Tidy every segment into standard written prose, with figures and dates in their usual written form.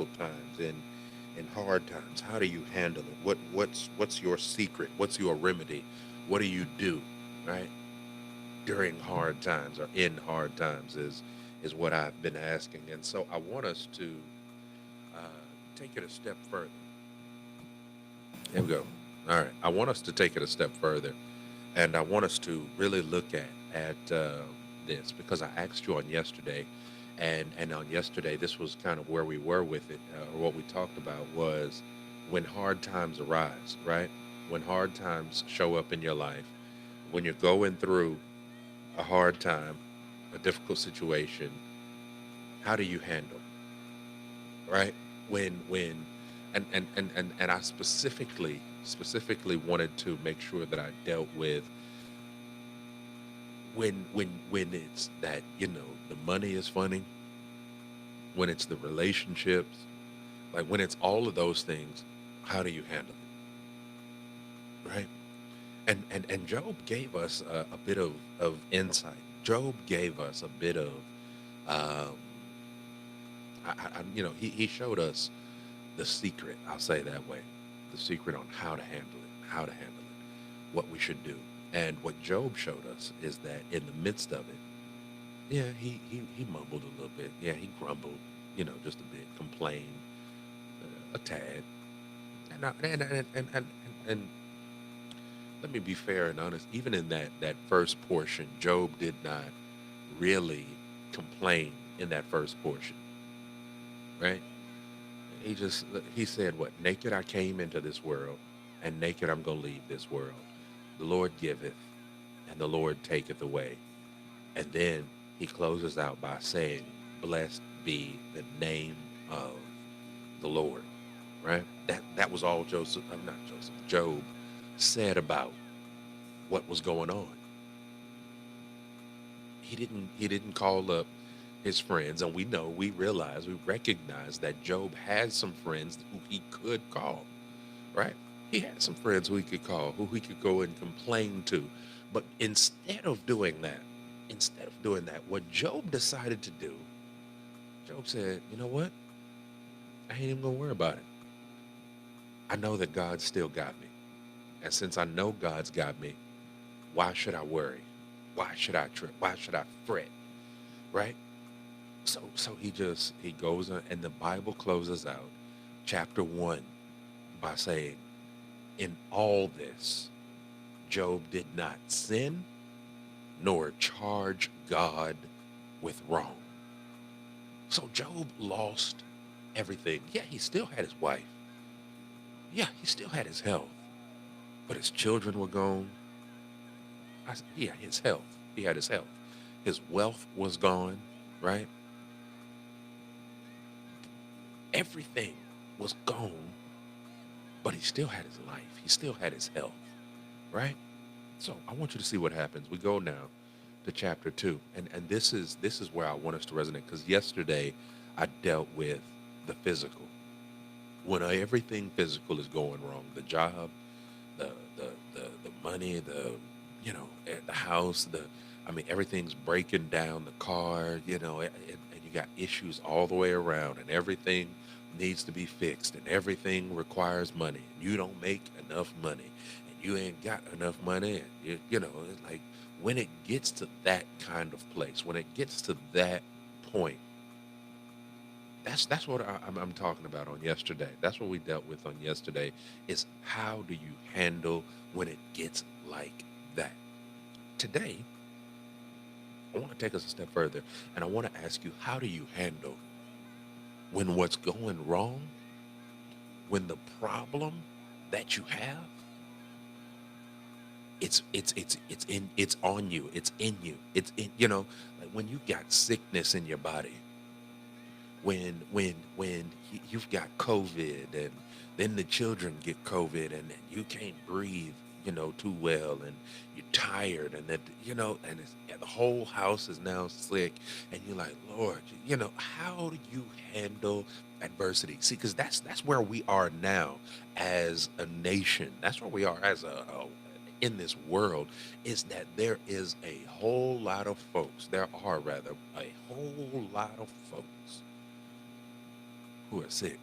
difficult times, in hard times, how do you handle it? What's your secret? What's your remedy? What do you do, right? During hard times or in hard times is what I've been asking. And so I want us to take it a step further. Here we go. All right. I want us to take it a step further, and I want us to really look at this because I asked you on yesterday, and on yesterday this was kind of where we were with it, or what we talked about was when hard times arise, right? When hard times show up in your life, when you're going through a hard time, a difficult situation, how do you handle, right? When and I specifically wanted to make sure that I dealt with when it's that, the money is funny, when it's the relationships, like when it's all of those things, how do you handle it, right? And Job gave us a bit of insight. Job gave us a bit of um he showed us the secret, I'll say that way, the secret on how to handle it, what we should do. And what Job showed us is that in the midst of it, yeah, he mumbled a little bit. Yeah, he grumbled, just a bit, complained a tad. And let me be fair and honest. Even in that first portion, Job did not really complain in that first portion, right? He said, "What, naked I came into this world, and naked I'm gonna leave this world. The Lord giveth, and the Lord taketh away." And then he closes out by saying, "Blessed be the name of the Lord." Right? That was all not Joseph, Job said about what was going on. He didn't call up his friends, and we recognize that Job had some friends who he could call, right? He had some friends who he could call, who he could go and complain to. But instead of doing that, what Job decided to do, Job said, "You know what? I ain't even gonna worry about it. I know that God still got me. And since I know God's got me, why should I worry? Why should I trip? Why should I fret?" Right? So he goes on, and the Bible closes out chapter 1 by saying, "In all this, Job did not sin nor charge God with wrong." So Job lost everything. Yeah, he still had his wife. Yeah, he still had his health, but his children were gone. Yeah, his health. He had his health. His wealth was gone, right? Everything was gone, but he still had his life. He still had his health, right? So I want you to see what happens. We go now to chapter 2, and this is where I want us to resonate, because yesterday I dealt with the physical. When everything physical is going wrong, the job, the the money, the house, I mean, everything's breaking down, the car, and you got issues all the way around, and everything needs to be fixed, and everything requires money, and you don't make enough money, and you ain't got enough money, and it's like when it gets to that kind of place, when it gets to that point, that's what I'm talking about on yesterday. That's what we dealt with on yesterday. Is how do you handle when it gets like that? Today, I want to take us a step further, and I want to ask you, how do you handle when what's going wrong, when the problem that you have, it's on you, it's in you, it's in, like when you got sickness in your body, when you've got COVID, and then the children get COVID, and then you can't breathe, too well, and you're tired, and that, and the whole house is now sick, and you're like, Lord, how do you handle adversity? See, because that's where we are now as a nation. That's where we are as a in this world, is that there is a whole lot of folks. There are rather a whole lot of folks who are sick,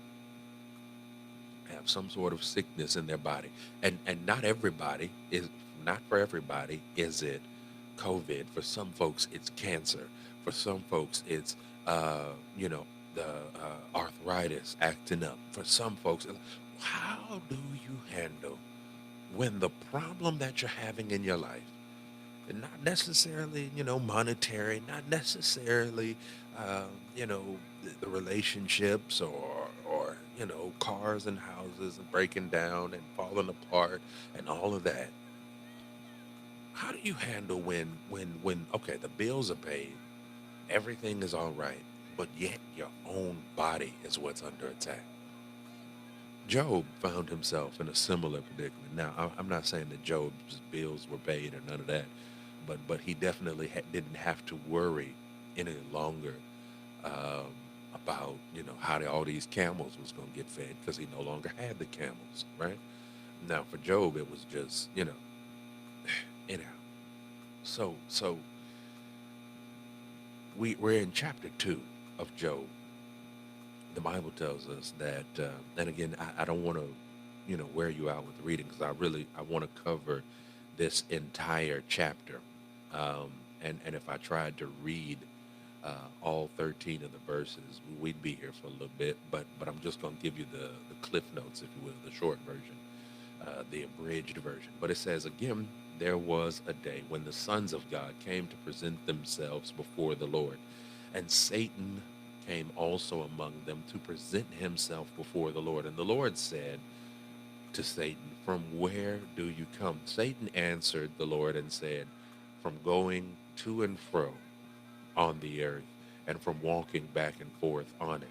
have some sort of sickness in their body. And not everybody is not for everybody is it COVID. For some folks it's cancer. For some folks it's you know, the arthritis acting up. For some folks, how do you handle when the problem that you're having in your life, and not necessarily, you know, monetary, not necessarily, you know, the relationships or you know, cars and houses and breaking down and falling apart and all of that. How do you handle when okay, the bills are paid, everything is all right, but yet your own body is what's under attack? Job found himself in a similar predicament. Now, I'm not saying that Job's bills were paid or none of that, but he definitely didn't have to worry any longer um, about, you know, how all these camels was going to get fed because he no longer had the camels, right? Now, for Job, it was just, you know, anyhow. So we're in chapter two of Job. The Bible tells us that, and again, I don't want to, you know, wear you out with reading because I want to cover this entire chapter. Um, and if I tried to read all 13 of the verses, we'd be here for a little bit. But I'm just going to give you the cliff notes, if you will, the short version, the abridged version. But it says again, there was a day when the sons of God came to present themselves before the Lord, and Satan came also among them to present himself before the Lord. And the Lord said to Satan, "From where do you come?" Satan answered the Lord and said, "From going to and fro on the earth, and from walking back and forth on it."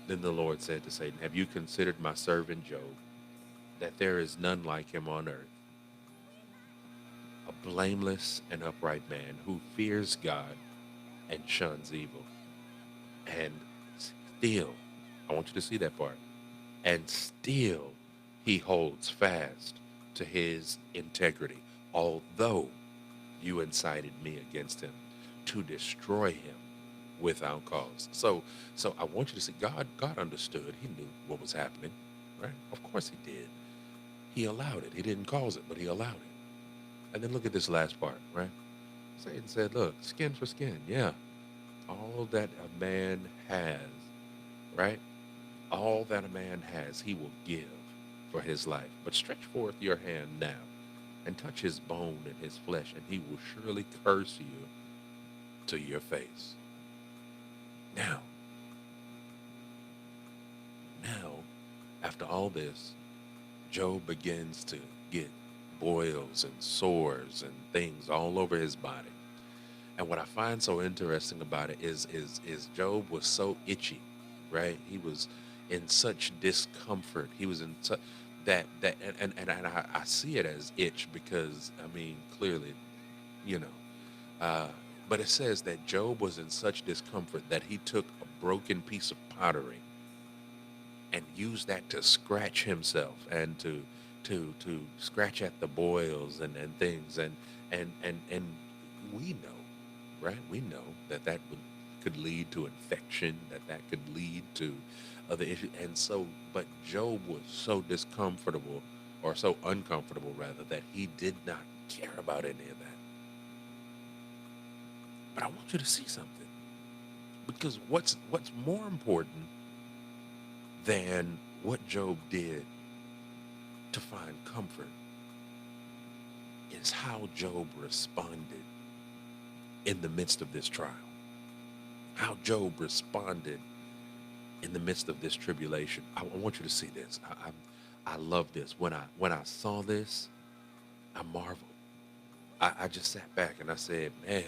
Then the Lord said to Satan, "Have you considered my servant Job, that there is none like him on earth, a blameless and upright man who fears God and shuns evil? And still, I want you to see that part, and still he holds fast to his integrity, although you incited me against him to destroy him without cause." So I want you to see God understood. He knew what was happening, right? Of course he did. He allowed it. He didn't cause it, but he allowed it. And then look at this last part, right? Satan said, "Look, skin for skin. Yeah, all that a man has, right? All that a man has, he will give for his life. But stretch forth your hand now and touch his bone and his flesh, and he will surely curse you to your face." Now, now, after all this, Job begins to get boils and sores and things all over his body. And what I find so interesting about it is Job was so itchy, right? He was in such discomfort. He was in such that and I see it as itch because I mean clearly, you know. Uh, but it says that Job was in such discomfort that he took a broken piece of pottery and used that to scratch himself and to scratch at the boils and things and we know, right? We know that could lead to infection, that could lead to other issues. And so, but Job was so discomfortable, or so uncomfortable rather, that he did not care about any of that. But I want you to see something, because what's more important than what Job did to find comfort is how Job responded in the midst of this trial. How Job responded in the midst of this tribulation. I want you to see this. I love this. When I saw this, I marveled. I just sat back and I said, man,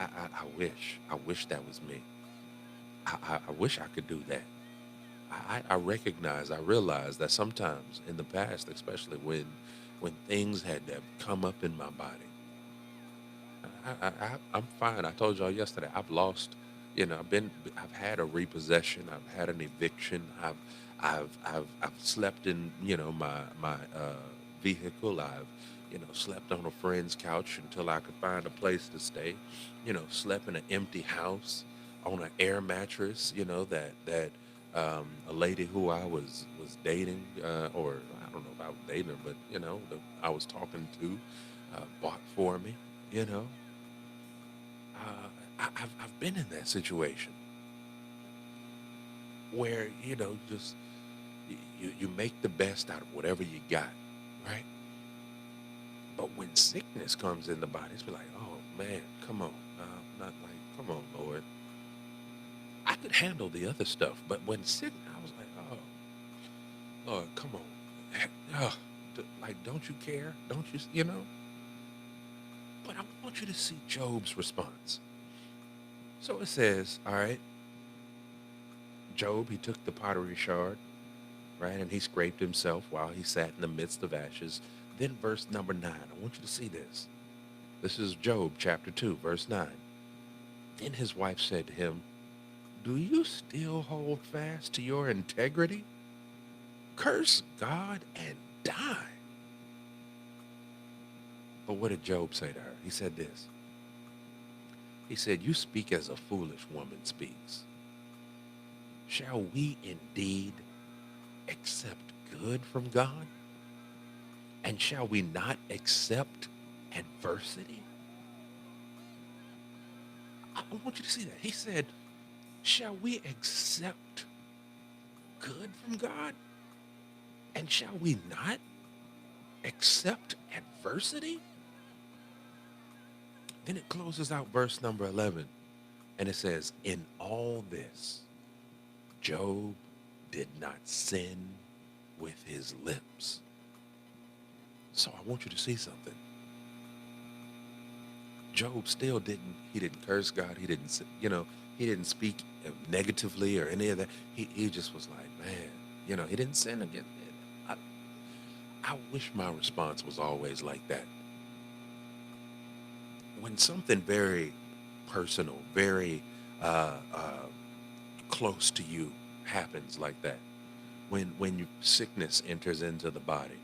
I wish that was me. I wish I could do that. I realized that sometimes in the past, especially when things had come up in my body, I'm fine. I told y'all yesterday. I've lost. You know, I've had a repossession. I've had an eviction. I've slept in, you know, my vehicle. I've, you know, slept on a friend's couch until I could find a place to stay. You know, slept in an empty house. on an air mattress, a lady who I was dating, or I don't know if I was dating her, but I was talking to, bought for me. You know, I've been in that situation where just you make the best out of whatever you got, right? But when sickness comes in the body, it's be like, oh man, come on, not like, come on, Lord. I could handle the other stuff, but when sick, I was like, oh, Lord, come on. Oh, like, don't you care? Don't you, you know? But I want you to see Job's response. So it says, all right, Job, he took the pottery shard, right, and he scraped himself while he sat in the midst of ashes. Then verse number 9, I want you to see this. This is Job chapter 2, verse 9. Then his wife said to him, do you still hold fast to your integrity? Curse God and die. But what did Job say to her? He said this. He said, you speak as a foolish woman speaks. Shall we indeed accept good from God? And shall we not accept adversity? I want you to see that. He said, shall we accept good from God? And shall we not accept adversity? Then it closes out verse number 11, and it says, in all this, Job did not sin with his lips. So I want you to see something. Job still he didn't curse God. He didn't, he didn't speak negatively or any of that. He just was like, man, he didn't sin again. I, I wish my response was always like that. When something very personal, very close to you happens like that, when sickness enters into the body,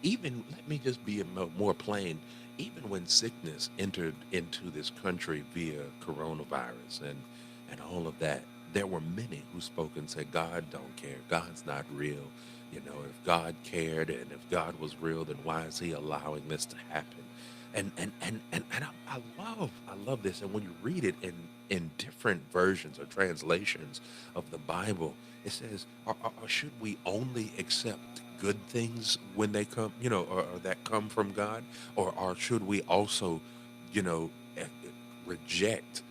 even let me just be more plain. Even when sickness entered into this country via coronavirus and all of that, there were many who spoke and said, God don't care. God's not real. If God cared and if God was real, then why is he allowing this to happen? And I love this. And when you read it in different versions or translations of the Bible, it says, or should we only accept good things when they come, or that come from God, or should we also, you know, eh, reject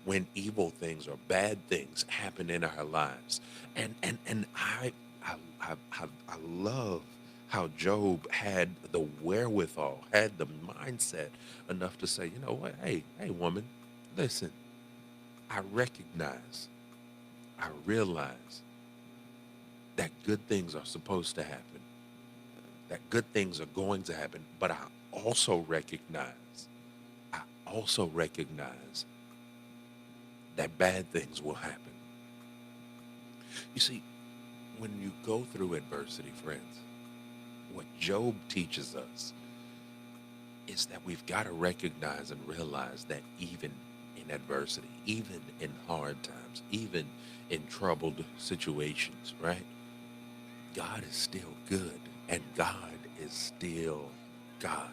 when evil things or bad things happen in our lives? And I love how Job had the wherewithal, had the mindset enough to say, you know what, hey woman, listen, I recognize, I realize that good things are supposed to happen, that good things are going to happen, but I also recognize that bad things will happen. You see, when you go through adversity, friends, what Job teaches us is that we've got to recognize and realize that even in adversity, even in hard times, even in troubled situations, right? God is still good and God is still God.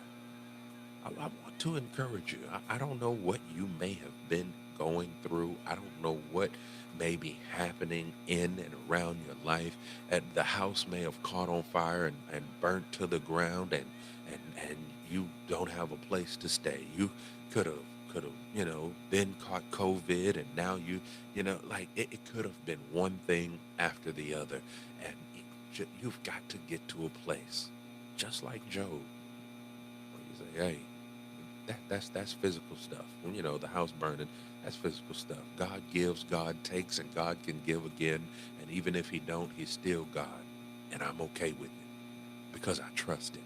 I want to encourage you. I don't know what you may have been going through. I don't know what may be happening in and around your life. And the house may have caught on fire and burnt to the ground, and you don't have a place to stay. You could have then caught COVID, and now like it could have been one thing after the other, and you've got to get to a place, just like Job, where you say, hey, that's physical stuff. When the house burning, that's physical stuff. God gives, God takes, and God can give again. And even if he don't, he's still God. And I'm okay with it because I trust him.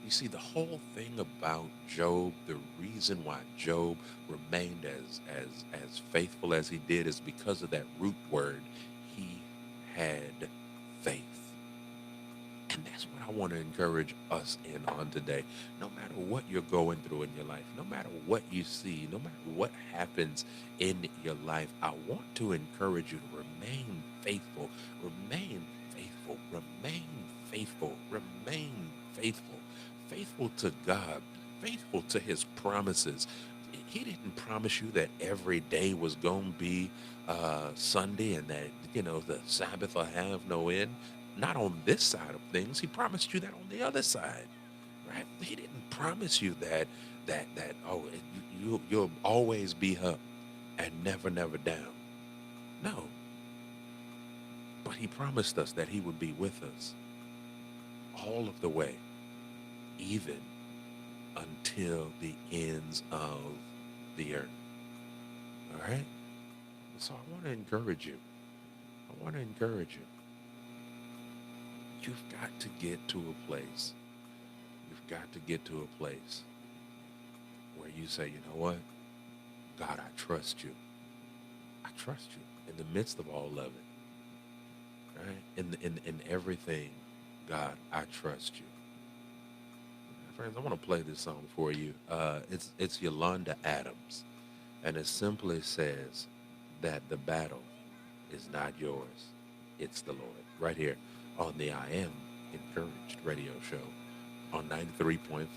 You see, the whole thing about Job, the reason why Job remained as faithful as he did is because of that root word. He had faith. And that's what I want to encourage us in on today. No matter what you're going through in your life, no matter what you see, no matter what happens in your life, I want to encourage you to remain faithful, remain faithful, remain faithful, remain faithful, faithful to God, faithful to his promises. He didn't promise you that every day was going to be Sunday and that, the Sabbath will have no end. Not on this side of things. He promised you that on the other side, right? He didn't promise you that you'll always be up and never never down. No, but he promised us that he would be with us all of the way, even until the ends of the earth. All right. So I want to encourage you. I want to encourage you. You've got to get to a place. You've got to get to a place where you say, you know what? God, I trust you. I trust you in the midst of all of it, right? In everything, God, I trust you. Friends, I want to play this song for you. It's Yolanda Adams, and it simply says that the battle is not yours, it's the Lord. Right here on the I Am Encouraged radio show on 93.5.